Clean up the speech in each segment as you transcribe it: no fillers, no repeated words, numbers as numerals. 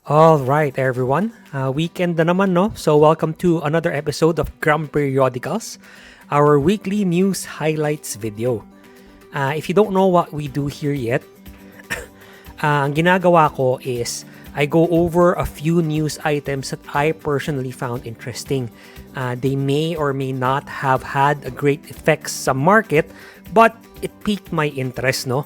All right, everyone. Weekend na naman, no? So welcome to another episode of Grumperiodicals, our weekly news highlights video. If you don't know what we do here yet, ang ginagawa ko is I go over a few news items that I personally found interesting. They may or may not have had a great effects sa market, but it piqued my interest, no?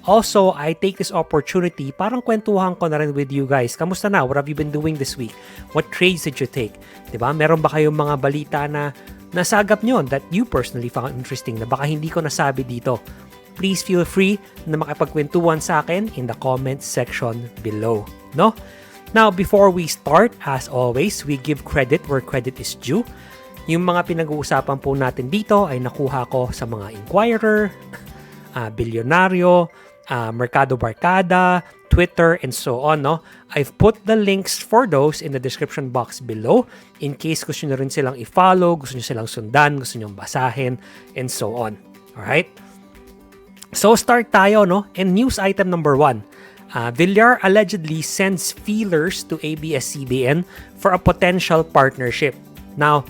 Also, I take this opportunity, parang kwentuhan ko na rin with you guys. Kamusta na? What have you been doing this week? What trades did you take? Diba? Meron ba kayong mga balita na nasagap nyo that you personally found interesting na baka hindi ko nasabi dito? Please feel free na makipagkwentuhan sa akin in the comments section below. No? Now, before we start, as always, we give credit where credit is due. Yung mga pinag-uusapan po natin dito ay nakuha ko sa mga Inquirer, Bilyonaryo, Mercado Barkada, Twitter, and so on. No? I've put the links for those in the description box below in case gusto nyo rin silang i-follow, gusto nyo silang sundan, gusto nyo basahin, and so on. Alright? So start tayo, no? And news item number 1. Villar allegedly sends feelers to ABS-CBN for a potential partnership. Now,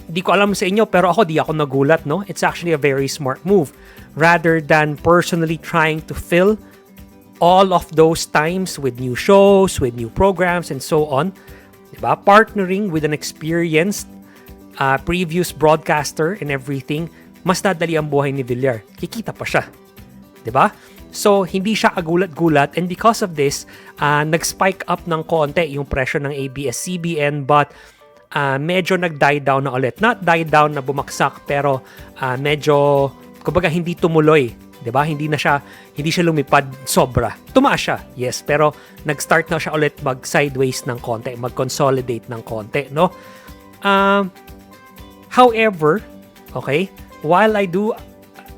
di ko alam sa inyo pero di ako nagulat, no? It's actually a very smart move. Rather than personally trying to fill all of those times with new shows, with new programs, and so on, diba? Partnering with an experienced previous broadcaster and everything, mas dadali ang buhay ni Villar. Kikita pa siya. Diba? So, hindi siya agulat-gulat, and because of this, nag-spike up ng konti yung presyo ng ABS-CBN, but medyo nag-die down na ulit. Not die down na bumaksak, pero medyo, kumbaga, hindi tumuloy. 'Di ba? Hindi siya lumipad sobra. Tumaas siya, yes, pero nag-start na siya ulit mag-sideways ng konti, mag-consolidate ng konti, no? However, okay, while I do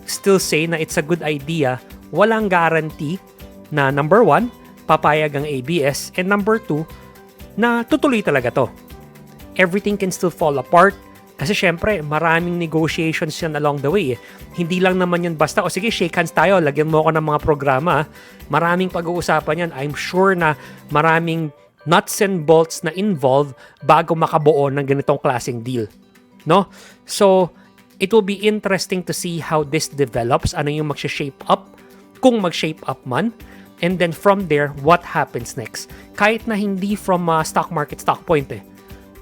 still say na it's a good idea, walang guarantee na number 1, papayag ang ABS, and number 2, na tutuloy talaga to. Everything can still fall apart kasi syempre maraming negotiations yan along the way. Hindi lang naman yun basta, sige, shake hands tayo, lagyan mo ako ng mga programa. Maraming pag-uusapan yan. I'm sure na maraming nuts and bolts na involved bago makabuo ng ganitong klaseng deal. No? So, it will be interesting to see how this develops. Ano yung mag-shape up, kung mag-shape up man. And then from there, what happens next? Kahit na hindi from stock market stock point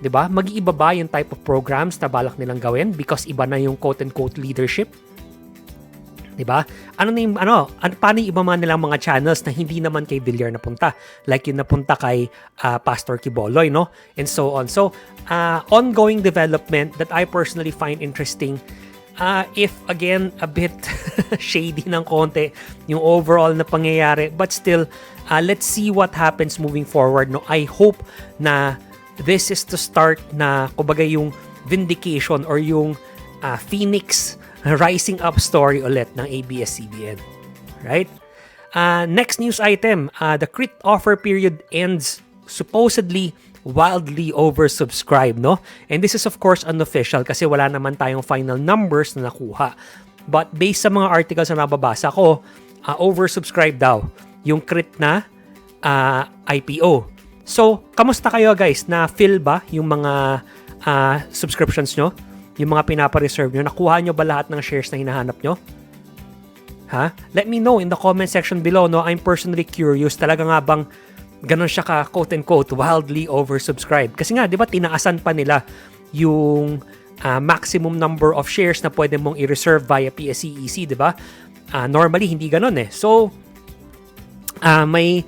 'di ba? Mag-iiba ba yung type of programs na balak nilang gawin because iba na yung quote-unquote leadership? 'Di ba? Paano yung iba man nilang mga channels na hindi naman kay Villar napunta? Like yung napunta kay Pastor Kiboloy, no? And so on. So, ongoing development that I personally find interesting. If again a bit shady ng konti yung overall na pangyayari, but still let's see what happens moving forward, no? I hope na this is to start na kumbaga yung vindication or yung Phoenix rising up story ulit ng ABS-CBN. Right? Next news item, the CREIT offer period ends supposedly wildly oversubscribed, no? And this is of course unofficial kasi wala naman tayong final numbers na nakuha. But based sa mga articles na nababasa ko, oversubscribed daw yung CREIT na IPO. So, kamusta kayo guys? Na-fill ba yung mga subscriptions nyo? Yung mga pinapa-reserve nyo? Nakuha nyo ba lahat ng shares na hinahanap nyo? Ha? Let me know in the comment section below, no? I'm personally curious. Talaga nga bang ganun siya ka, quote-unquote, wildly oversubscribed? Kasi nga, di ba, tinaasan pa nila yung maximum number of shares na pwede mong i-reserve via PSEEC, di ba? Normally, hindi ganun eh. So, may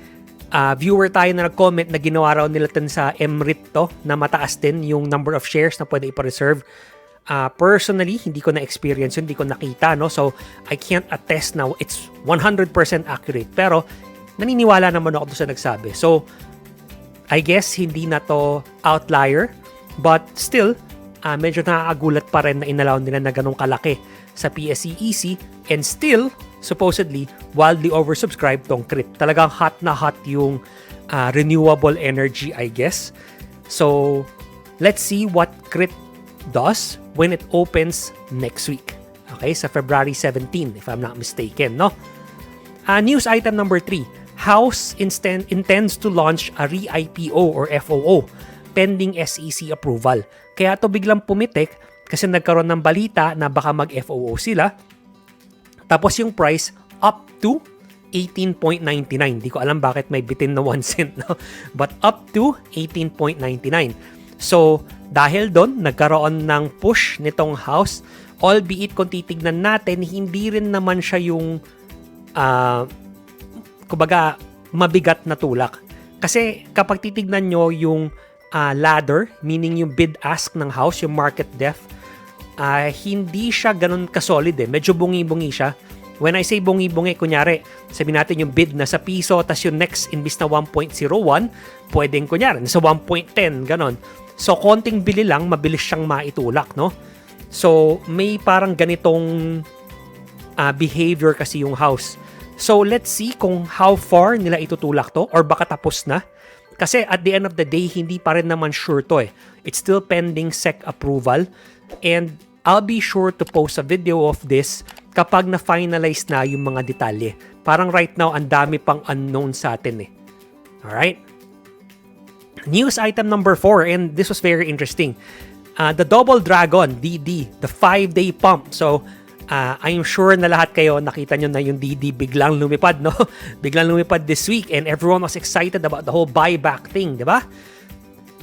viewer tayo na nag-comment na ginawa raw nila sa MREIT to, na mataas din yung number of shares na pwede ipa-reserve. Personally, hindi ko na-experience yun, hindi ko nakita, no? So, I can't attest na it's 100% accurate. Pero, naniniwala naman ako doon sa nagsabi. So, I guess hindi na to outlier, but still, medyo nakakagulat pa rin na inalaw nila na ganong kalaki sa PSEEC, and still, supposedly, wildly oversubscribed tong CREIT. Talagang hot na hot yung renewable energy, I guess. So, let's see what CREIT does when it opens next week. Okay, sa February 17, if I'm not mistaken, no? News item number 3. House intends to launch a Re-IPO or FOO pending SEC approval. Kaya to biglang pumitik kasi nagkaroon ng balita na baka mag-FOO sila. Tapos yung price up to 18.99. Di ko alam bakit may bitin na 1 cent. No? But up to 18.99. So, dahil doon, nagkaroon ng push nitong house. Albeit kung titignan natin, hindi rin naman siya yung kumbaga, mabigat na tulak. Kasi kapag titignan nyo yung ladder, meaning yung bid-ask ng house, yung market depth, hindi siya ganun kasolid eh. Medyo bungi-bungi siya. When I say bungi-bungi, kunyari, sabihin natin yung bid na sa piso, tas yung next, imbis na 1.01, pwedeng kunyari, nasa 1.10, ganun. So, konting bili lang, mabilis siyang maitulak, no? So, may parang ganitong behavior kasi yung house. So, let's see kung how far nila itutulak to or baka tapos na. Kasi at the end of the day, hindi pa rin naman sure to eh. It's still pending SEC approval. And I'll be sure to post a video of this kapag na-finalize na yung mga detalye. Parang right now, ang dami pang unknown sa atin eh. Alright? News item number 4, and this was very interesting. The Double Dragon, DD, the 5-day pump. So, I'm sure na lahat kayo nakita nyo na yung DD biglang lumipad, no? Biglang lumipad this week and everyone was excited about the whole buyback thing, di ba?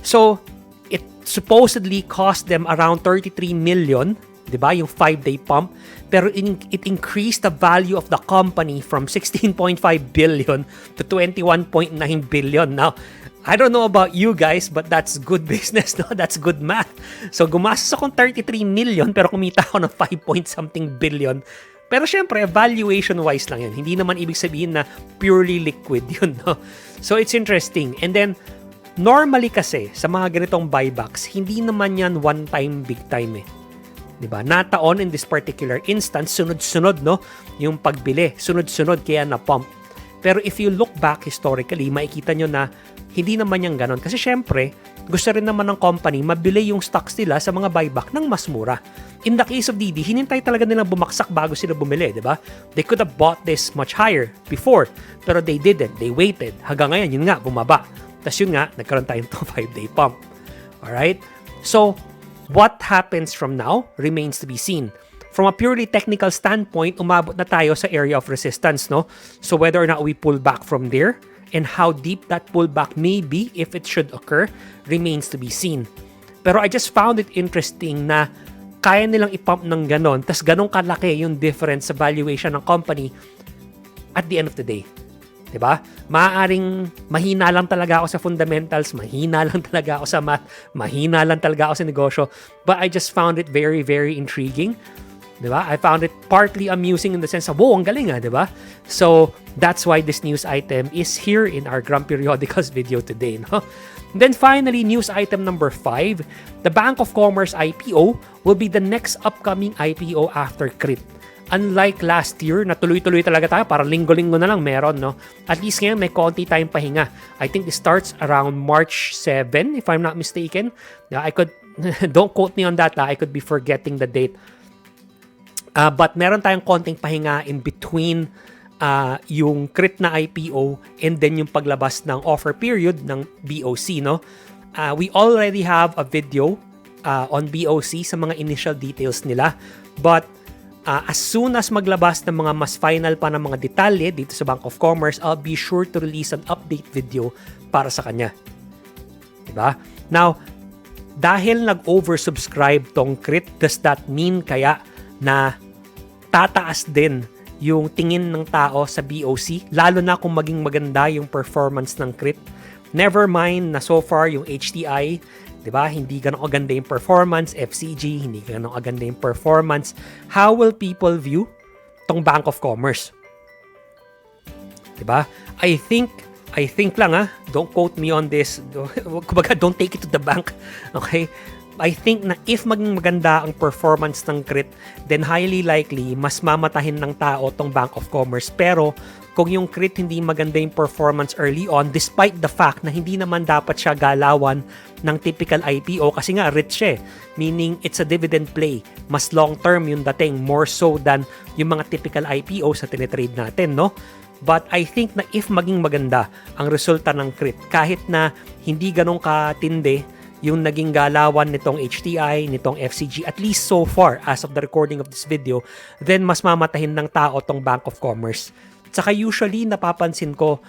So, it supposedly cost them around 33 million, di ba? Yung 5-day pump. Pero it increased the value of the company from 16.5 billion to 21.9 billion. Now, I don't know about you guys, but that's good business, no? That's good math. So, gumastos akong 33 million pero kumita ako ng 5 point something billion. Pero syempre, valuation-wise lang yun. Hindi naman ibig sabihin na purely liquid yun, no? So, it's interesting. And then, normally kasi, sa mga ganitong buybacks, hindi naman yan one-time, big-time eh. Diba? Nataon in this particular instance, sunod-sunod, no? Yung pagbili, sunod-sunod kaya na-pump. Pero if you look back historically, makikita nyo na hindi naman yung ganon. Kasi syempre, gusto rin naman ng company mabili yung stocks nila sa mga buyback ng mas mura. In the case of DD, hinintay talaga nilang bumaksak bago sila bumili, di ba? They could have bought this much higher before, pero they didn't. They waited. Hanggang ngayon, yun nga, bumaba. Tapos yun nga, nagkaroon tayong 5-day pump. Alright? So, what happens from now remains to be seen. From a purely technical standpoint, umabot na tayo sa area of resistance, no? So, whether or not we pull back from there, and how deep that pullback may be if it should occur remains to be seen. Pero I just found it interesting na kaya nilang ipump ng ganon, tas ganong kalaki yung difference sa valuation ng company at the end of the day. Diba? Maaaring mahina lang talaga ako sa fundamentals, mahina lang talaga ako sa math, mahina lang talaga ako sa negosyo, but I just found it very, very intriguing. Diba? I found it partly amusing in the sense of, wow, ang galing diba? So, that's why this news item is here in our Grumperiodicals video today, no? And then finally, news item number 5, the Bank of Commerce IPO will be the next upcoming IPO after CREIT. Unlike last year, na tuloy-tuloy talaga tayo, parang linggo-linggo na lang meron, no? At least ngayon, may konti tayong pahinga. I think it starts around March 7, if I'm not mistaken. I could, don't quote me on that, I could be forgetting the date. But meron tayong konting pahinga in between yung CREIT na IPO and then yung paglabas ng offer period ng BOC, no? We already have a video on BOC sa mga initial details nila. But as soon as maglabas ng mga mas final pa ng mga detalye dito sa Bank of Commerce, I'll be sure to release an update video para sa kanya. Diba? Now, dahil nag-oversubscribe tong CREIT, does that mean kaya na tataas din yung tingin ng tao sa BOC, lalo na kung maging maganda yung performance ng CREIT? Never mind na so far yung HTI, diba, hindi ganun aganda yung performance, FCG, hindi ganun aganda yung performance. How will people view tong Bank of Commerce? Diba? I think lang don't quote me on this. Kumbaga, don't take it to the bank. Okay? I think na if maging maganda ang performance ng CREIT, then highly likely, mas mamatahin ng tao tong Bank of Commerce. Pero, kung yung CREIT hindi maganda yung performance early on, despite the fact na hindi naman dapat siya galawan ng typical IPO, kasi nga REIT siya, meaning it's a dividend play. Mas long-term yung dating, more so than yung mga typical IPO sa tinitrade natin, no? But I think na if maging maganda ang resulta ng CREIT, kahit na hindi ganun katindi yung naging galawan nitong HTI, nitong FCG, at least so far, as of the recording of this video, then mas mamatahin ng tao tong Bank of Commerce. Tsaka usually, napapansin ko,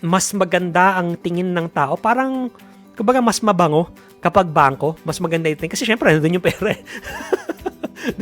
mas maganda ang tingin ng tao. Parang, kumbaga mas mabango kapag bangko, mas maganda yung tingin. Kasi syempre, nandun yung pera eh.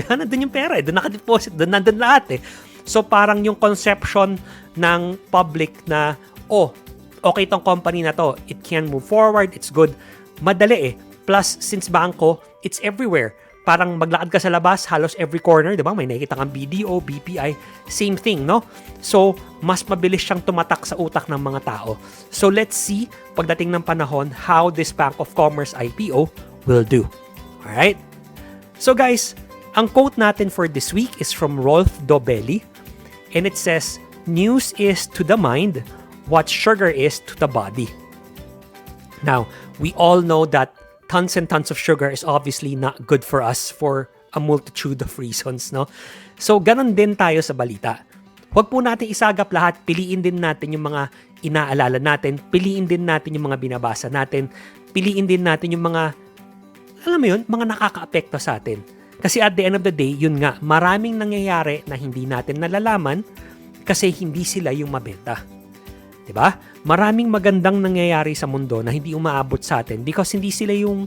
Nandun yung pera eh. Doon nakadeposit, doon nandun lahat eh. So parang yung conception ng public na, oh, okay tong company na to, it can move forward, it's good, madali eh. Plus, since bangko, it's everywhere. Parang maglakad ka sa labas, halos every corner, di ba? May nakikita kang BDO, BPI, same thing, no? So, mas mabilis siyang tumatak sa utak ng mga tao. So, let's see, pagdating ng panahon, how this Bank of Commerce IPO will do. Alright? So, guys, ang quote natin for this week is from Rolf Dobelli, and it says, "News is to the mind what sugar is to the body." Now, we all know that tons and tons of sugar is obviously not good for us for a multitude of reasons, no? So, ganun din tayo sa balita. Huwag po natin isagap lahat, piliin din natin yung mga inaalala natin, piliin din natin yung mga binabasa natin, piliin din natin yung mga, alam mo yun, mga nakaka-apekto sa atin. Kasi at the end of the day, yun nga, maraming nangyayari na hindi natin nalalaman kasi hindi sila yung mabenta. Diba? Maraming magandang nangyayari sa mundo na hindi umaabot sa atin because hindi sila yung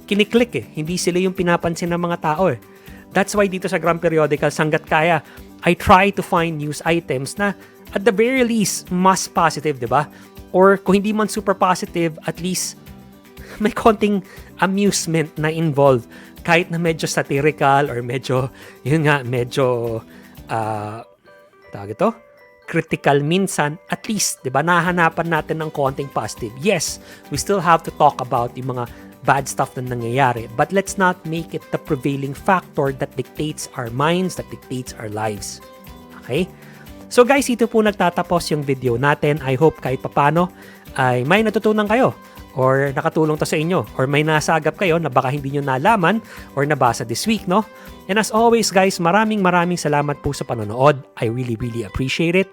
kiniklik eh. Hindi sila yung pinapansin ng mga tao eh. That's why dito sa Grumperiodicals, hanggat kaya, I try to find news items na at the very least, mas positive, diba? Or kung hindi man super positive, at least may konting amusement na involved. Kahit na medyo satirical or medyo, yun nga, medyo, tawag ito? Critical minsan, at least, di ba, nahahanapan natin ng konting positive. Yes, we still have to talk about yung mga bad stuff na nangyayari, but let's not make it the prevailing factor that dictates our minds, that dictates our lives. Okay? So guys, ito po nagtatapos yung video natin. I hope kahit papano ay may natutunan kayo or nakatulong to sa inyo or may nasagap kayo na baka hindi nyo nalaman or nabasa this week, no? And as always guys, maraming salamat po sa panonood. I really appreciate it.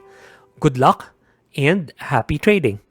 Good luck and happy trading!